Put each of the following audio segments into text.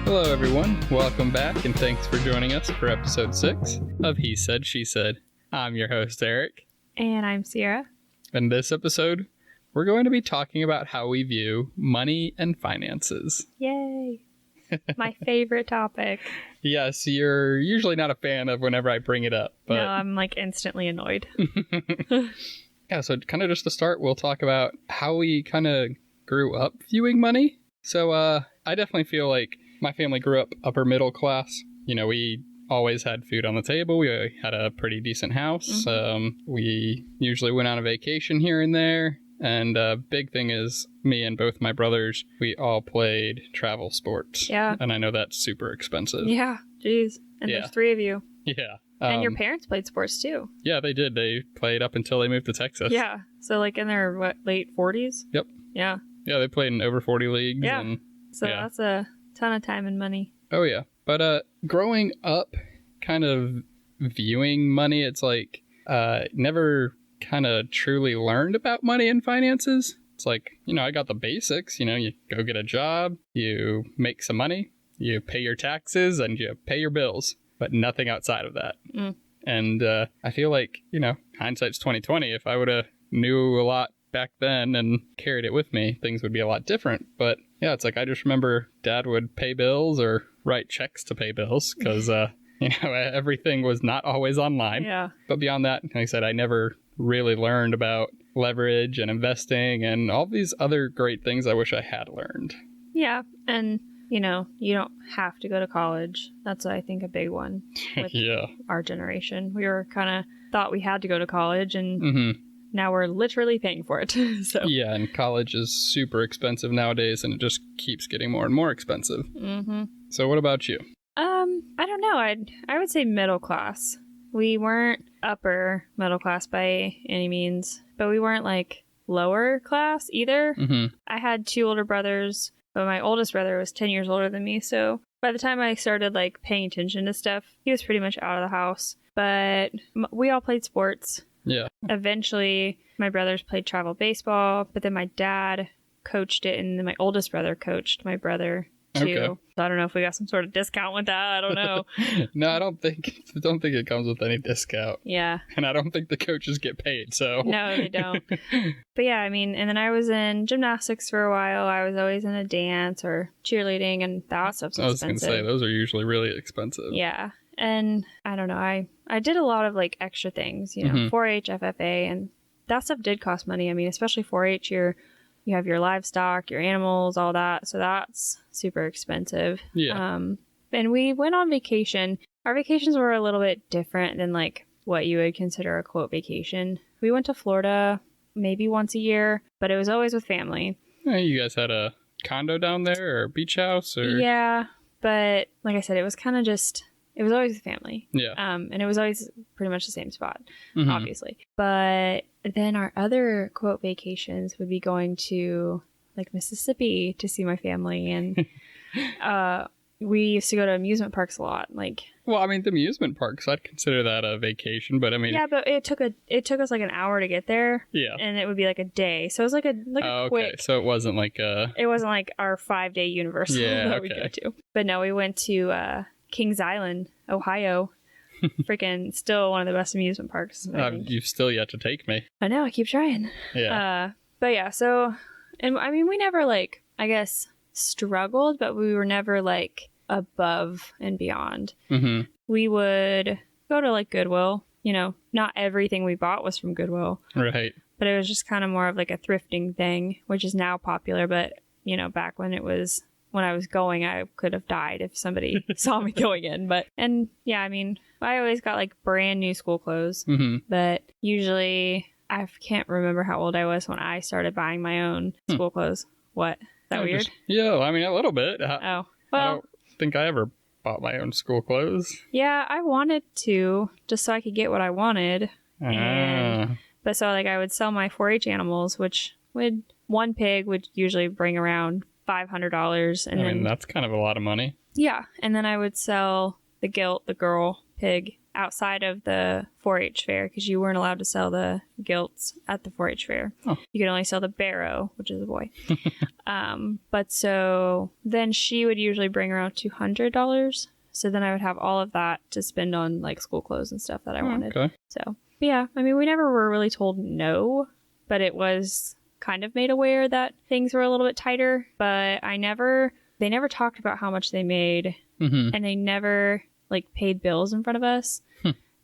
Hello, everyone. Welcome back, and thanks for joining us for episode 6 of He Said, She Said. I'm your host, Eric. And I'm Sierra. In this episode, we're going to be talking about how we view money and finances. Yay! My favorite topic. Yes, you're usually not a fan of whenever I bring it up. But... No, I'm like instantly annoyed. Yeah, so kind of just to start, we'll talk about how we kind of grew up viewing money. So I definitely feel like my family grew up upper middle class. You know, we always had food on the table. We had a pretty decent house. Mm-hmm. We usually went on a vacation here and there. And a big thing is me and both my brothers, we all played travel sports. Yeah. And I know that's super expensive. Yeah, jeez. And Yeah. There's 3 of you. Yeah. And your parents played sports too. Yeah, they did. They played up until they moved to Texas. Yeah. So like in their, late 40s? Yep. Yeah. Yeah, they played in over 40 leagues. Yeah. And, So yeah. that's a ton of time and money. Oh, yeah. But growing up, kind of viewing money, it's like never kind of truly learned about money and finances. It's like, you know, I got the basics. You know, you go get a job, you make some money, you pay your taxes, and you pay your bills, but nothing outside of that. Mm. And I feel like, you know, hindsight's 2020. If I would have knew a lot back then and carried it with me, things would be a lot different. But yeah, it's like I just remember Dad would pay bills or write checks to pay bills because, you know, everything was not always online. Yeah. But beyond that, like I said, I never really learned about leverage and investing and all these other great things I wish I had learned. Yeah. And, you know, you don't have to go to college. That's, I think, a big one with Yeah. our generation. We were kind of thought we had to go to college, and Mm-hmm. now we're literally paying for it. So Yeah, and college is super expensive nowadays, and it just keeps getting more and more expensive. Mm-hmm. So what about you? I don't know. I would say middle class. We weren't upper middle class by any means, but we weren't like lower class either. Mm-hmm. I had 2 older brothers, but my oldest brother was 10 years older than me. So by the time I started like paying attention to stuff, he was pretty much out of the house. But we all played sports. Yeah. Eventually, my brothers played travel baseball, but then my dad coached it, and then my oldest brother coached my brother too. Okay. So I don't know if we got some sort of discount with that. I don't know. No, I don't think it comes with any discount. Yeah. And I don't think the coaches get paid, so. No, they don't. But yeah, I mean, and then I was in gymnastics for a while. I was always in a dance or cheerleading, and that stuff's I was expensive. going to say, those are usually really expensive. Yeah. And I don't know, I did a lot of like extra things, you know, Mhm. 4-H, FFA, and that stuff did cost money. I mean, especially 4-H, you have your livestock, your animals, all that. So that's super expensive. Yeah. And we went on vacation. Our vacations were a little bit different than like what you would consider a quote vacation. We went to Florida maybe once a year, but it was always with family. Yeah, you guys had a condo down there or a beach house or? Yeah. But like I said, it was kind of just, it was always with family. Yeah. And it was always pretty much the same spot, Mhm. obviously. But then our other quote vacations would be going to like Mississippi to see my family, and we used to go to amusement parks a lot. Like, Well, I mean, the amusement parks, I'd consider that a vacation, but I mean. yeah, but it took us like an hour to get there, Yeah. and it would be like a day. So it was like a Oh, okay. quick. So it wasn't like a. It wasn't like our 5-day Universal Yeah, that we okay. go to. But no, we went to Kings Island, Ohio. Freaking still one of the best amusement parks. I think. You've still yet to take me. I know, I keep trying. Yeah. But yeah, so, and I mean, we never like, I guess, struggled, but we were never like above and beyond. Mm-hmm. We would go to like Goodwill. You know, not everything we bought was from Goodwill, Right. but it was just kind of more of like a thrifting thing, which is now popular. But, you know, back when I was going, I could have died if somebody saw me going in. But, and yeah, I mean, I always got like brand new school clothes, Mm-hmm. but usually I can't remember how old I was when I started buying my own school clothes. What? Is that weird? Yeah, I mean, a little bit. Oh, I well, don't think I ever bought my own school clothes. yeah, I wanted to just so I could get what I wanted. Ah. But so like I would sell my 4-H animals, which one pig would usually bring around $500. And I then, mean, that's kind of a lot of money. yeah. And then I would sell the girl pig outside of the 4-H fair because you weren't allowed to sell the gilts at the 4-H fair. Oh. You could only sell the barrow, which is a boy. But so then she would usually bring around $200. So then I would have all of that to spend on like school clothes and stuff that I wanted. Okay. So, but yeah, I mean, we never were really told no, but it was kind of made aware that things were a little bit tighter. But they never talked about how much they made, and they never like paid bills in front of us.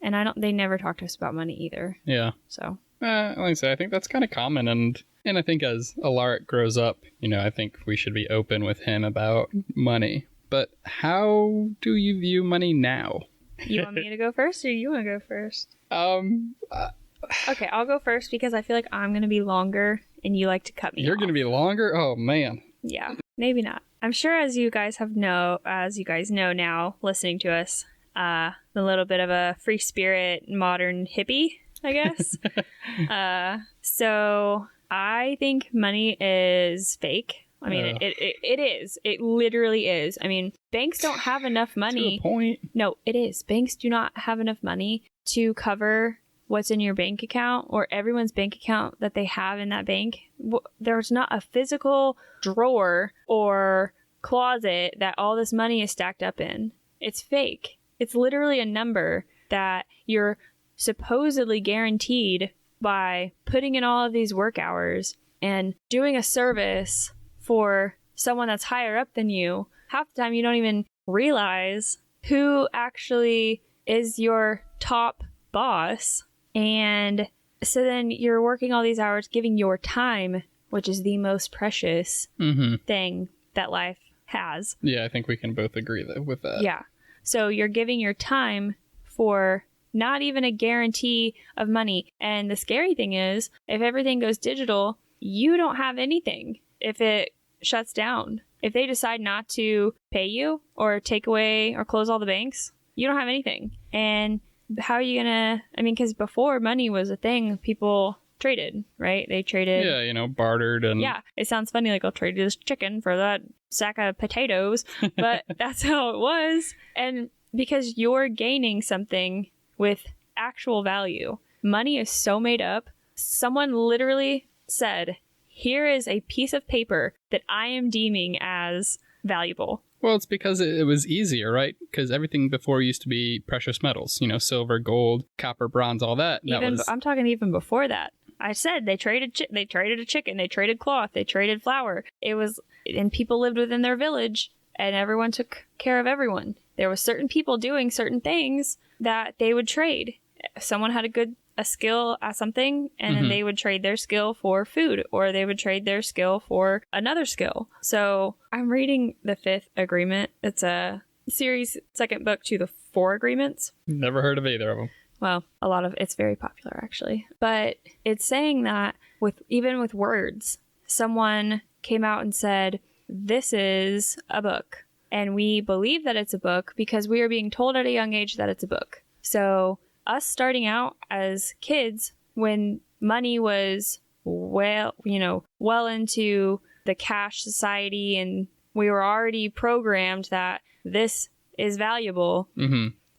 And they never talked to us about money either. Yeah. So, like I say, I think that's kind of common. And I think as Alaric grows up, I think we should be open with him about money. But how do you view money now? You want me to go first or you want to go first? Okay, I'll go first because I feel like I'm going to be longer and you like to cut me You're off. going to be longer? Oh, man. Yeah, maybe not. I'm sure as you guys know now, listening to us, a little bit of a free spirit, modern hippie, I guess. So I think money is fake. I mean, it is. It literally is. I mean, banks don't have enough money. To a point. No, it is. Banks do not have enough money to cover what's in your bank account or everyone's bank account that they have in that bank. There's not a physical drawer or closet that all this money is stacked up in. It's fake. It's literally a number that you're supposedly guaranteed by putting in all of these work hours and doing a service for someone that's higher up than you. Half the time you don't even realize who actually is your top boss. And so then you're working all these hours, giving your time, which is the most precious thing that life has. Yeah, I think we can both agree with that. Yeah. So you're giving your time for not even a guarantee of money. And the scary thing is, if everything goes digital, you don't have anything. If it shuts down, if they decide not to pay you or take away or close all the banks, you don't have anything. And how are you gonna, because before money was a thing, people traded, right? They traded. Yeah, bartered and. Yeah, it sounds funny, like I'll trade you this chicken for that sack of potatoes, but that's how it was. And because you're gaining something with actual value, money is so made up. Someone literally said, here is a piece of paper that I am deeming as valuable. Well, it's because it was easier, right? Because everything before used to be precious metals, silver, gold, copper, bronze, all that. I'm talking even before that. I said they traded a chicken, they traded cloth, they traded flour. And people lived within their village and everyone took care of everyone. There was certain people doing certain things that they would trade. Someone had a skill at something, and then they would trade their skill for food, or they would trade their skill for another skill. So I'm reading the 5th Agreement. It's a series, second book to the 4 Agreements. Never heard of either of them. Well, it's very popular actually. But it's saying that even with words, someone came out and said, this is a book. And we believe that it's a book because we are being told at a young age that it's a book. So us starting out as kids when money was well into the cash society and we were already programmed that this is valuable,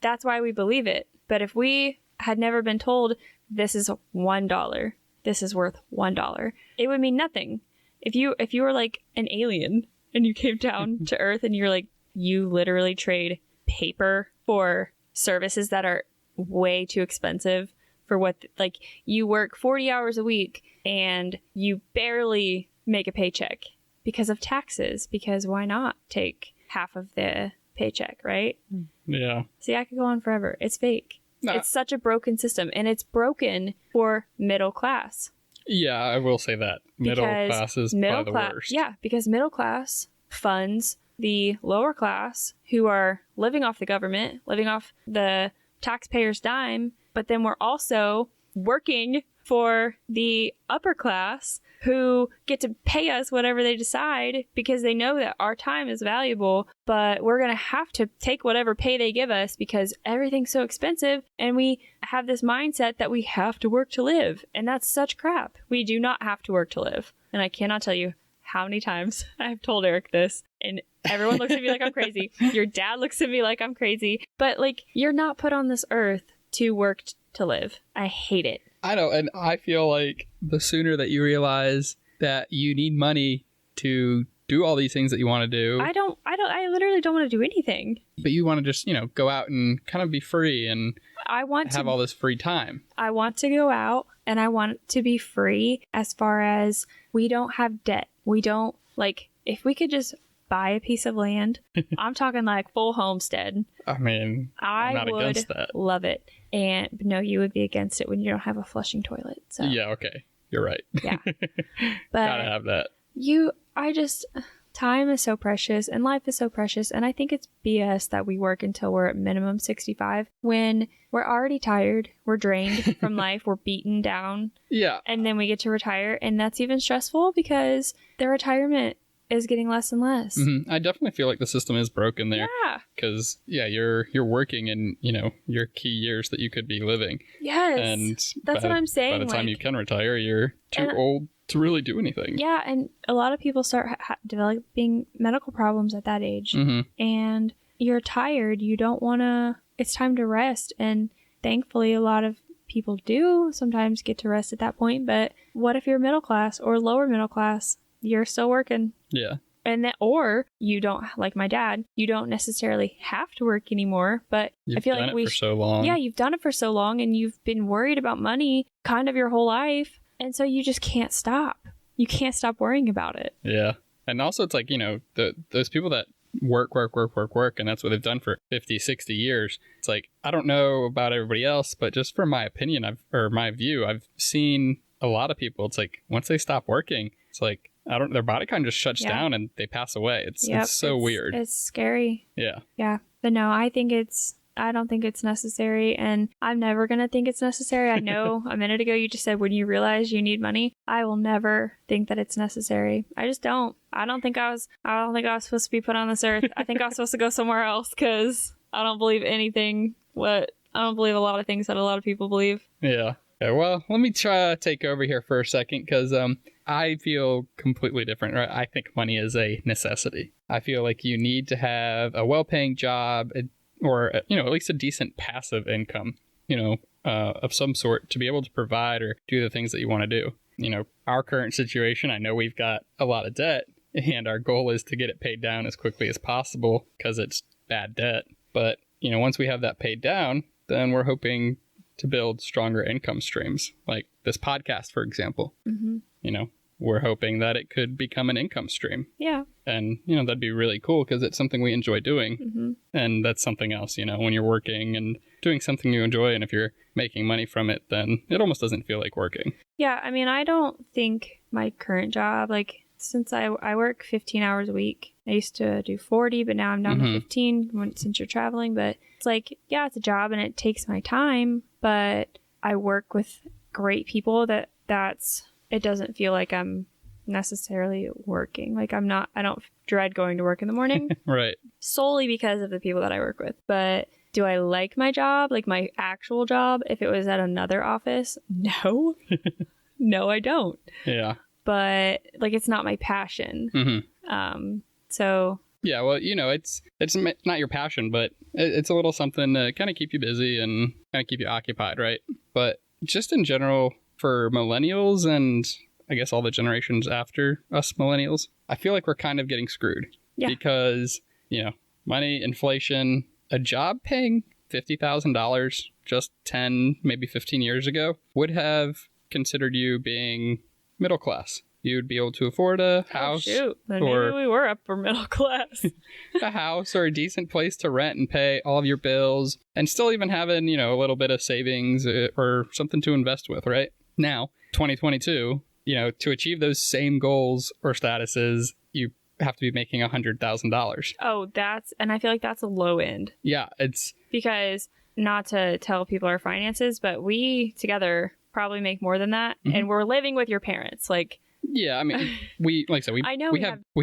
that's why we believe it. But if we had never been told this is $1, this is worth $1, it would mean nothing. If you were like an alien and you came down to Earth and you're like, you literally trade paper for services that are way too expensive for what, like, you work 40 hours a week and you barely make a paycheck because of taxes, because why not take half of the paycheck, right? Yeah. See, I could go on forever. It's fake. Nah. It's such a broken system, and it's broken for middle class. Yeah, I will say that. Middle class is probably the worst. Yeah, because middle class funds the lower class who are living off the government, living off the taxpayers' dime, but then we're also working for the upper class who get to pay us whatever they decide because they know that our time is valuable, but we're going to have to take whatever pay they give us because everything's so expensive, and we have this mindset that we have to work to live, and that's such crap. We do not have to work to live. And I cannot tell you how many times I've told Eric this, and Everyone looks at me like I'm crazy. Your dad looks at me like I'm crazy. But like, you're not put on this earth to work to live. I hate it. I know, and I feel like the sooner that you realize that you need money to do all these things that you want to do. I literally don't want to do anything. But you want to just, go out and kind of be free and have all this free time. I want to go out and I want to be free as far as we don't have debt. We don't, like, if we could just buy a piece of land, I'm talking like full homestead. I mean, I'm not against that. Love it. And no, you would be against it when you don't have a flushing toilet. So yeah, okay. You're right. Yeah. But gotta have that. Time is so precious and life is so precious. And I think it's BS that we work until we're at minimum 65 when we're already tired. We're drained from life. We're beaten down. Yeah. And then we get to retire. And that's even stressful because the retirement is getting less and less. Mm-hmm. I definitely feel like the system is broken there. Yeah. Because, you're working in, your key years that you could be living. Yes. And that's what I'm saying. By the time you can retire, you're too old to really do anything. Yeah. And a lot of people start developing medical problems at that age. Mm-hmm. And you're tired. You don't want to, it's time to rest. And thankfully, a lot of people do sometimes get to rest at that point. But what if you're middle class or lower middle class? You're still working. Yeah. Or you don't, like my dad, you don't necessarily have to work anymore, but I feel like for so long. Yeah, you've done it for so long and you've been worried about money kind of your whole life. And so you just can't stop. You can't stop worrying about it. Yeah. And also it's like, those people that work, and that's what they've done for 50, 60 years. It's like, I don't know about everybody else, but just from my opinion, my view, I've seen a lot of people, it's like, once they stop working, it's like, their body kind of just shuts down and they pass away. It's so weird. It's scary. Yeah. Yeah. But no, I don't think it's necessary, and I'm never going to think it's necessary. I know a minute ago you just said when you realize you need money. I will never think that it's necessary. I just don't. I don't think I was supposed to be put on this earth. I think I was supposed to go somewhere else because I don't believe I don't believe a lot of things that a lot of people believe. Yeah. Okay, well, let me try to take over here for a second because I feel completely different. Right? I think money is a necessity. I feel like you need to have a well-paying job or, at least a decent passive income, of some sort to be able to provide or do the things that you want to do. Our current situation, I know we've got a lot of debt and our goal is to get it paid down as quickly as possible because it's bad debt. But, once we have that paid down, then we're hoping to build stronger income streams, like this podcast, for example. Mm-hmm. We're hoping that it could become an income stream. Yeah. And, that'd be really cool because it's something we enjoy doing. Mm-hmm. And that's something else, when you're working and doing something you enjoy, and if you're making money from it, then it almost doesn't feel like working. Yeah. I mean, I don't think my current job, since I work 15 hours a week, I used to do 40, but now I'm down to 15 since you're traveling. But it's like, yeah, it's a job and it takes my time, but I work with great people it doesn't feel like I'm necessarily working. Like I don't dread going to work in the morning. Right. Solely because of the people that I work with. But do I like my job? Like my actual job? If it was at another office? No. No, I don't. Yeah. But it's not my passion. Mm-hmm. So. Yeah, well, it's not your passion, but it's a little something to kind of keep you busy and kind of keep you occupied, right? But just in general, for millennials and I guess all the generations after us millennials, I feel like we're kind of getting screwed. Yeah. Because, money, inflation, a job paying $50,000 just 10, maybe 15 years ago would have considered you being middle class. You'd be able to afford a house. Oh, shoot. Then maybe we were upper middle class. A house or a decent place to rent and pay all of your bills and still even having, a little bit of savings or something to invest with, right? Now, 2022, to achieve those same goals or statuses, you have to be making $100,000. Oh, and I feel like that's a low end. Yeah, it's because not to tell people our finances, but we together probably make more than that. Mm-hmm. And we're living with your parents. Yeah, I mean, we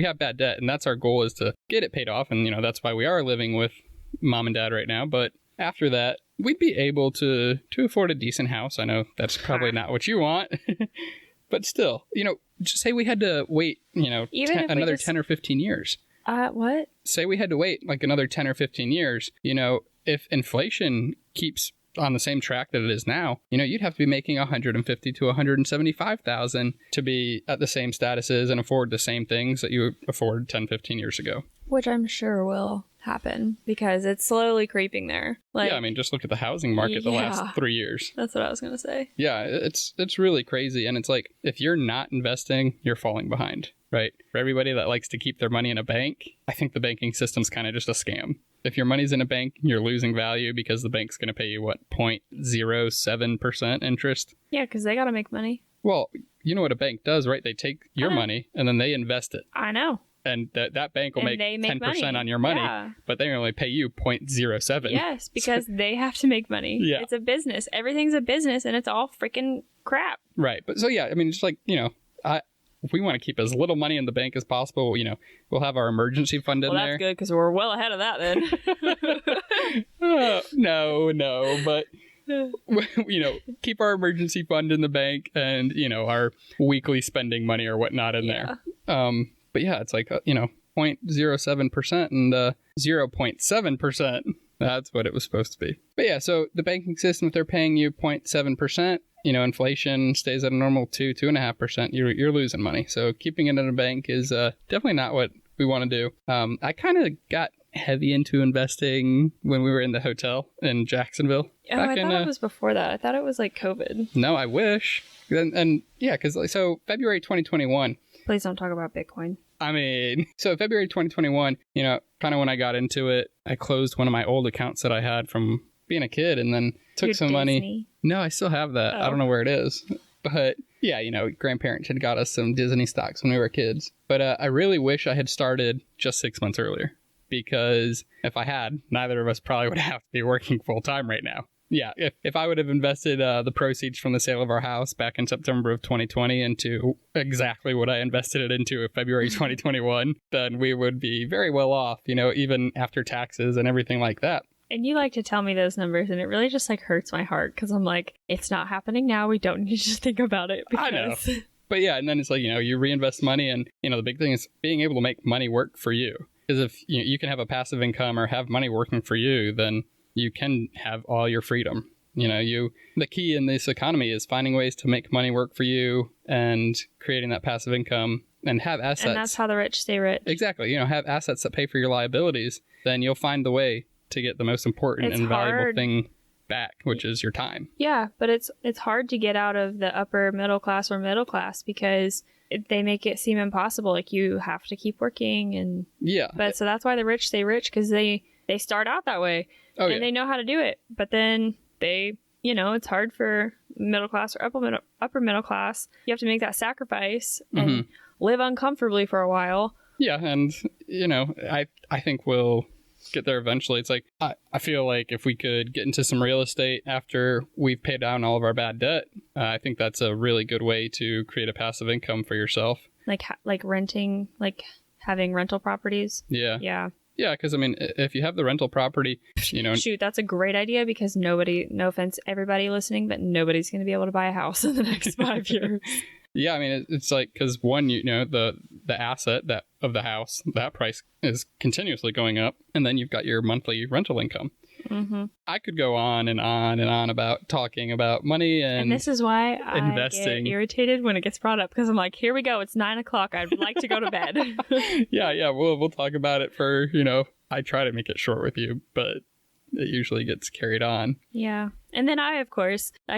have bad debt, and that's our goal is to get it paid off. And, that's why we are living with mom and dad right now. But after that, we'd be able to afford a decent house. I know that's probably not what you want, but still, just say we had to wait, another 10 or 15 years. What? Say we had to wait like another 10 or 15 years, if inflation keeps on the same track that it is now, you'd have to be making 150 to 175,000 to be at the same statuses and afford the same things that you afford 10, 15 years ago. Which I'm sure will happen because it's slowly creeping there. Yeah, I mean, just look at the housing market the last 3 years. That's what I was going to say. Yeah, it's really crazy. And it's like, if you're not investing, you're falling behind, right? For everybody that likes to keep their money in a bank, I think the banking system's kind of just a scam. If your money's in a bank, you're losing value because the bank's going to pay you, 0.07% interest? Yeah, because they got to make money. Well, you know what a bank does, right? They take your money and then they invest it. I know. And that bank will make 10% money on your money, yeah. But they only pay you 0.07. Yes, because they have to make money. Yeah. It's a business. Everything's a business and it's all freaking crap. Right. But so, yeah, I mean, just like, if we want to keep as little money in the bank as possible, we'll have our emergency fund in there. Well, that's good because we're well ahead of that then. No, but, keep our emergency fund in the bank and, our weekly spending money or whatnot in there. But yeah, it's like, 0.07% and 0.7%. That's what it was supposed to be. But yeah, so the banking system, if they're paying you 0.7%, inflation stays at a normal 2.5%, you're losing money. So keeping it in a bank is definitely not what we want to do. I kind of got heavy into investing when we were in the hotel in Jacksonville. Oh, I thought it was before that. I thought it was like COVID. No, I wish. And yeah, because so February 2021. Please don't talk about Bitcoin. I mean, so February 2021, kind of when I got into it, I closed one of my old accounts that I had from being a kid and then took some money. No, I still have that. I don't know where it is. But yeah, grandparents had got us some Disney stocks when we were kids. But I really wish I had started just 6 months earlier, because if I had, neither of us probably would have to be working full time right now. Yeah, if I would have invested the proceeds from the sale of our house back in September of 2020 into exactly what I invested it into in February 2021, then we would be very well off, even after taxes and everything like that. And you like to tell me those numbers, and it really just hurts my heart because I'm like, it's not happening now. We don't need to think about it. Because... I know. But yeah, and then it's like, you reinvest money, and, the big thing is being able to make money work for you. Because if you can have a passive income or have money working for you, then you can have all your freedom. The key in this economy is finding ways to make money work for you and creating that passive income and have assets. And that's how the rich stay rich. Exactly. Have assets that pay for your liabilities. Then you'll find the way to get the most important and valuable thing back, which is your time. Yeah, but it's hard to get out of the upper middle class or middle class because they make it seem impossible. Like you have to keep working and But so that's why the rich stay rich, because they start out that way. Oh, and they know how to do it. But then they, it's hard for middle class or upper middle class. You have to make that sacrifice and live uncomfortably for a while. Yeah, and I think we'll get there eventually. It's like I feel like if we could get into some real estate after we've paid down all of our bad debt, I think that's a really good way to create a passive income for yourself. Like renting, like having rental properties. Yeah, because I mean, if you have the rental property, shoot, that's a great idea because no offense everybody listening, but nobody's going to be able to buy a house in the next 5 years. Yeah, I mean, it's like, because one, the asset of the house, that price is continuously going up, and then you've got your monthly rental income. Mm-hmm. I could go on and on and on about talking about money and this is why investing. I get irritated when it gets brought up, because I'm like, here we go, it's 9:00. I'd like to go to bed. Yeah, we'll talk about it for, I try to make it short with you, but it usually gets carried on. Yeah. And then I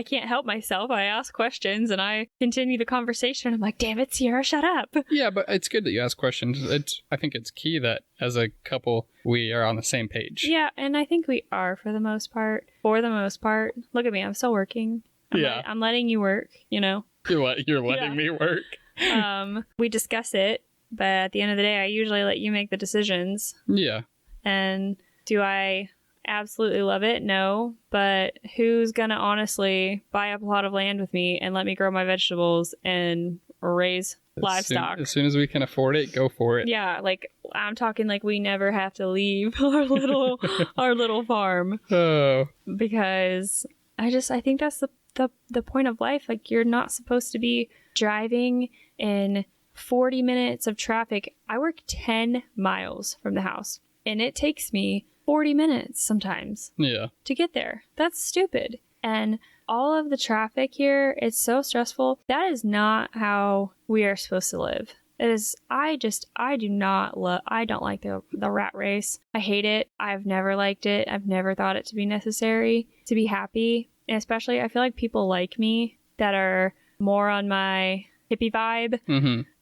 can't help myself. I ask questions and I continue the conversation. I'm like, damn it, Sierra, shut up. Yeah, but it's good that you ask questions. I think it's key that as a couple, we are on the same page. Yeah, and I think we are for the most part. Look at me, I'm still working. I'm letting you work, You're letting me work. We discuss it, but at the end of the day, I usually let you make the decisions. Yeah. And do I absolutely love it? No, but who's gonna honestly buy up a lot of land with me and let me grow my vegetables and raise livestock? As soon as we can afford it, go for it. Yeah, like I'm talking like we never have to leave our little farm. Oh, because I think that's the point of life. Like, you're not supposed to be driving in 40 minutes of traffic. I work 10 miles from the house, and it takes me 40 minutes sometimes to get there. That's stupid. And all of the traffic here, it's so stressful. That is not how we are supposed to live. It is, I don't like the rat race. I hate it. I've never liked it. I've never thought it to be necessary to be happy. And especially, I feel like people like me that are more on my hippie vibe,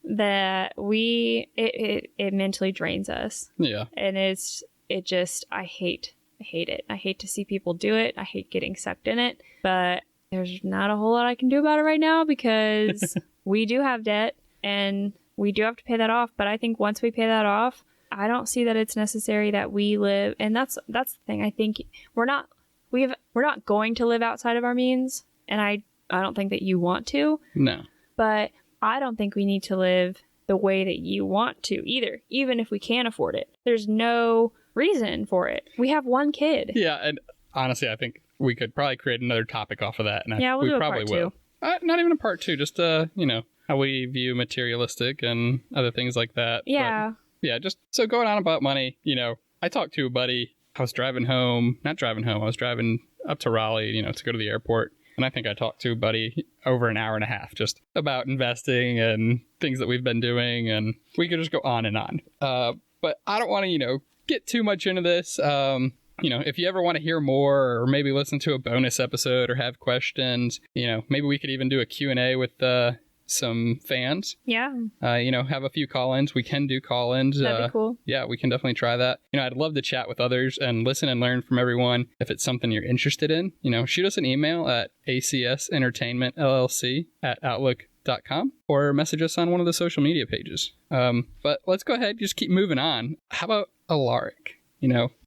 that it mentally drains us. Yeah. And I hate it. I hate to see people do it. I hate getting sucked in it. But there's not a whole lot I can do about it right now because we do have debt and we do have to pay that off. But I think once we pay that off, I don't see that it's necessary that we live. And that's the thing. I think we're not going to live outside of our means. And I don't think that you want to. No. But I don't think we need to live the way that you want to either, even if we can afford it. There's no reason for it. We have one kid. Yeah, and honestly, I think we could probably create another topic off of that. And we'll do probably a part 2. Not even a part 2, just how we view materialistic and other things like that. Yeah. But, yeah, just so going on about money, I talked to a buddy. I was driving up to Raleigh, to go to the airport. And I think I talked to a buddy over an hour and a half just about investing and things that we've been doing. And we could just go on and on. But I don't want to, get too much into this. If you ever want to hear more or maybe listen to a bonus episode or have questions, maybe we could even do a Q&A with some fans. Yeah. Have a few call-ins. We can do call-ins. That'd be cool. Yeah, we can definitely try that. I'd love to chat with others and listen and learn from everyone. If it's something you're interested in, shoot us an email at acsentertainmentllc@outlook.com or message us on one of the social media pages. But let's go ahead, just keep moving on. How about Alaric?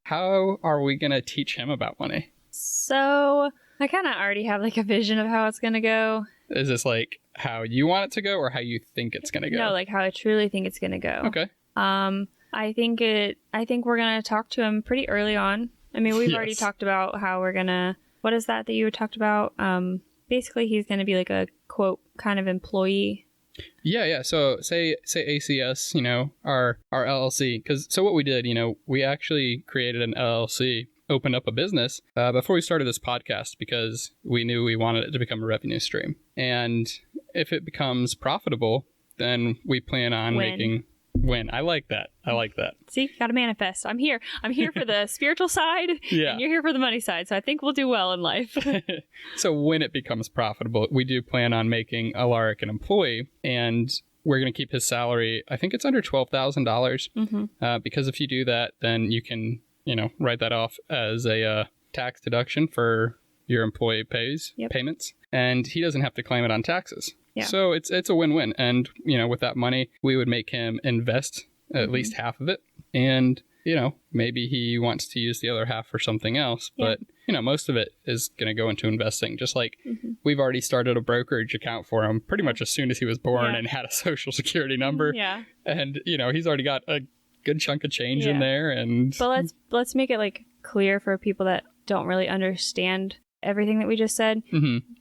How are we going to teach him about money? So I kind of already have like a vision of how it's going to go. Is this like how you want it to go or how you think it's going to go? No, like how I truly think it's going to go. Okay. I think we're going to talk to him pretty early on. I mean, we've already talked about how we're going to, what is that you talked about? Basically he's going to be like a quote kind of employee. Yeah. So say ACS, our LLC, so what we did, we actually created an LLC, opened up a business before we started this podcast because we knew we wanted it to become a revenue stream. And if it becomes profitable, then we plan on making win. I like that. See, gotta manifest. I'm here for the spiritual side, and you're here for the money side. So I think we'll do well in life. So when it becomes profitable, we do plan on making Alaric an employee, and we're going to keep his salary. I think it's under $12,000 because if you do that, then you can, write that off as a tax deduction for your employee payments, and he doesn't have to claim it on taxes. Yeah. So it's a win-win. And, with that money, we would make him invest at least half of it. And, maybe he wants to use the other half for something else. Yeah. But, most of it is going to go into investing. Just like we've already started a brokerage account for him pretty much as soon as he was born and had a social security number. Yeah. And, he's already got a good chunk of change in there. But let's make it like clear for people that don't really understand everything that we just said.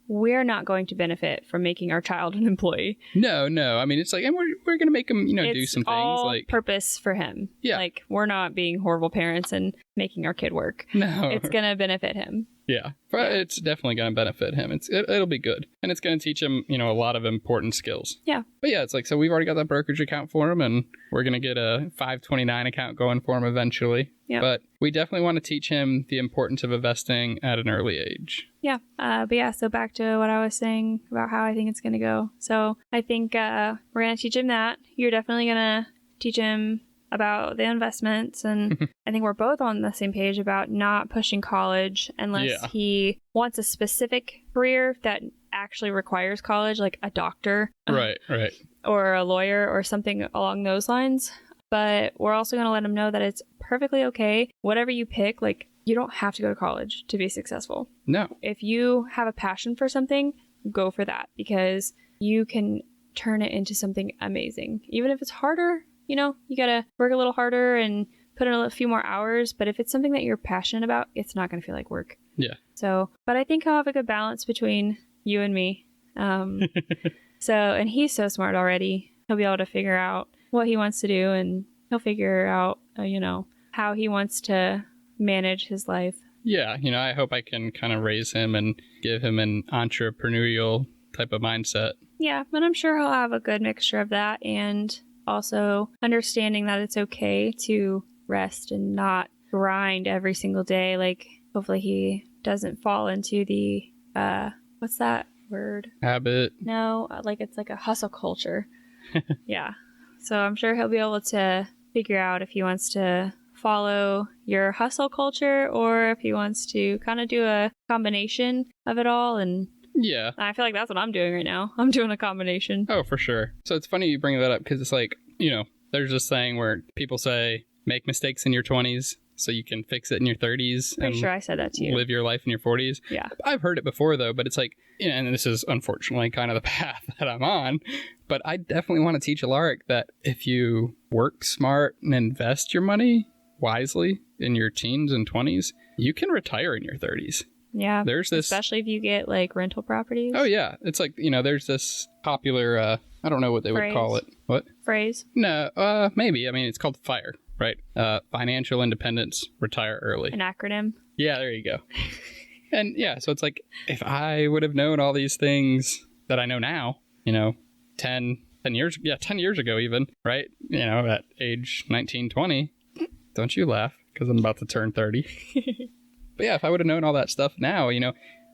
We're not going to benefit from making our child an employee. No. I mean, it's like, and we're going to make him, do some things. All like purpose for him. Yeah. Like, we're not being horrible parents and making our kid work. No. It's going to benefit him. Yeah. It's definitely going to benefit him. It'll be good. And it's going to teach him, a lot of important skills. Yeah. But yeah, it's like, so we've already got that brokerage account for him, and we're going to get a 529 account going for him eventually. Yeah. But we definitely want to teach him the importance of investing at an early age. Yeah. So back to what I was saying about how I think it's going to go. So I think we're going to teach him that. You're definitely going to teach him about the investments, and I think we're both on the same page about not pushing college unless he wants a specific career that actually requires college, like a doctor, right, or a lawyer or something along those lines. But we're also going to let him know that it's perfectly okay. Whatever you pick, like, you don't have to go to college to be successful. No. If you have a passion for something, go for that, because you can turn it into something amazing. Even if it's harder, you got to work a little harder and put in a few more hours. But if it's something that you're passionate about, it's not going to feel like work. Yeah. So, but I think I'll have a good balance between you and me. And he's so smart already. he'll be able to figure out what he wants to do, and he'll figure out, how he wants to manage his life. Yeah, I hope I can kind of raise him and give him an entrepreneurial type of mindset. Yeah, but I'm sure he'll have a good mixture of that, and also understanding that it's okay to rest and not grind every single day. Like, hopefully he doesn't fall into the, what's that word? Habit. No, like it's like a hustle culture. Yeah. So I'm sure he'll be able to figure out if he wants to follow your hustle culture or if he wants to kind of do a combination of it all. And yeah, I feel like that's what I'm doing right now. I'm doing a combination. Oh, for sure. So it's funny you bring that up because it's like, there's this thing where people say make mistakes in your 20s so you can fix it in your 30s. Pretty sure I said that to you. Live your life in your 40s. Yeah. I've heard it before, though, but it's like, and this is unfortunately kind of the path that I'm on, but I definitely want to teach Alaric that if you work smart and invest your money wisely in your teens and 20s, you can retire in your 30s. Yeah. There's this, especially if you get like rental properties. Oh, yeah. It's like, there's this popular, I don't know what they would call it. What? Phrase? No, maybe. I mean, it's called FIRE, right? Financial independence, retire early. An acronym? Yeah, there you go. And yeah, so it's like, if I would have known all these things that I know now, 10 years ago even, right? At age 19, 20, don't you laugh, because I'm about to turn 30. But yeah, if I would have known all that stuff now,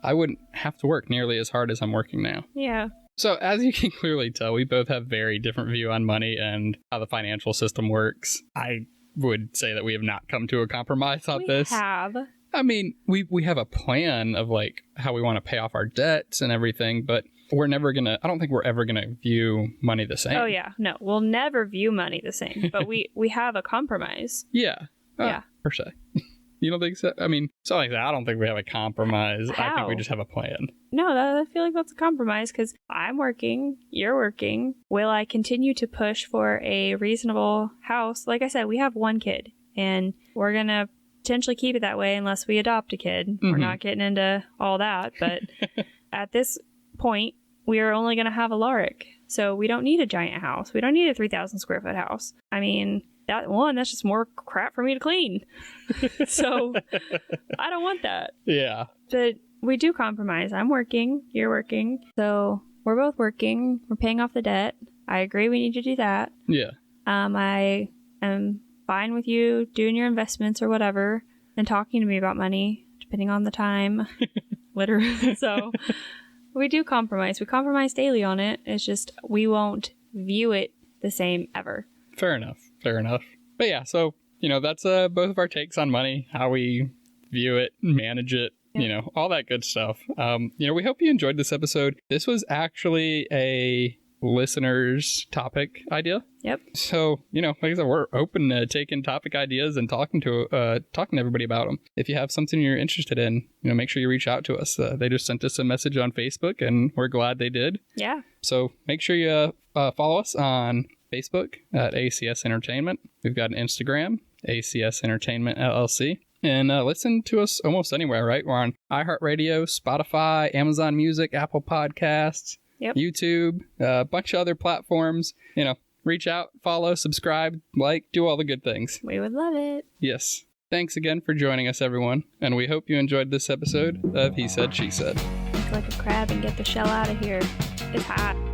I wouldn't have to work nearly as hard as I'm working now. Yeah. So as you can clearly tell, we both have very different view on money and how the financial system works. I would say that we have not come to a compromise on this. We have. I mean, we have a plan of like how we want to pay off our debts and everything, but I don't think we're ever going to view money the same. Oh yeah. No, we'll never view money the same, but we have a compromise. Yeah. Yeah. Per se. You don't think so? I mean, something like that. I don't think we have a compromise. How? I think we just have a plan. No, I feel like that's a compromise because I'm working, you're working. Will I continue to push for a reasonable house? Like I said, we have one kid and we're going to potentially keep it that way unless we adopt a kid. Mm-hmm. We're not getting into all that. But at this point, we are only going to have Alaric. So we don't need a giant house. We don't need a 3,000 square foot house. I mean, that's just more crap for me to clean. So I don't want that. Yeah. But we do compromise. I'm working, you're working. So we're both working. We're paying off the debt. I agree we need to do that. Yeah. I am fine with you doing your investments or whatever and talking to me about money, depending on the time. Literally. So we do compromise. We compromise daily on it. It's just we won't view it the same ever. Fair enough. But yeah, so, that's both of our takes on money, how we view it, manage it, all that good stuff. We hope you enjoyed this episode. This was actually a listener's topic idea. Yep. So, like I said, we're open to taking topic ideas and talking to everybody about them. If you have something you're interested in, make sure you reach out to us. They just sent us a message on Facebook and we're glad they did. Yeah. So make sure you follow us on Facebook at ACS Entertainment. We've got an Instagram, ACS Entertainment LLC. And listen to us almost anywhere, right? We're on iHeartRadio, Spotify, Amazon Music, Apple Podcasts, yep. YouTube, a bunch of other platforms. Reach out, follow, subscribe, like, do all the good things. We would love it. Yes. Thanks again for joining us, everyone. And we hope you enjoyed this episode of He Said, She Said. Think like a crab and get the shell out of here. It's hot.